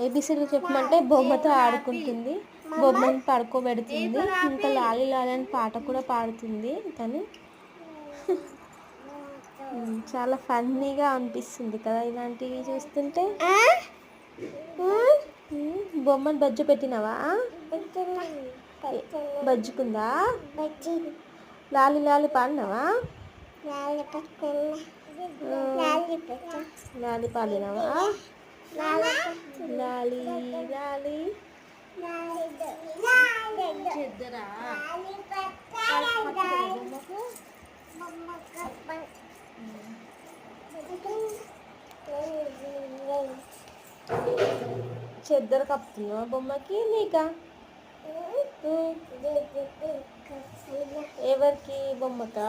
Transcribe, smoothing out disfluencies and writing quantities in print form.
ఏబిసిడీలు చెప్పమంటే బొమ్మతో ఆడుకుంటుంది, బొమ్మను పడుకోబెడుతుంది, ఇంకా లాలి లాలి అని పాట కూడా పాడుతుంది తను. చాలా ఫన్నీగా అనిపిస్తుంది కదా ఇలాంటివి చూస్తుంటే. బొమ్మను బజ్జు పెట్టినావా? బజ్జుకుందా? లాలి లాలి పాడినావా? లాలి పాడినావా? లాలి లాలి చెద్దరా చెద్దర కప్పుతున్నావా బొమ్మకి? నీకా? ఎవరికి? బొమ్మకా?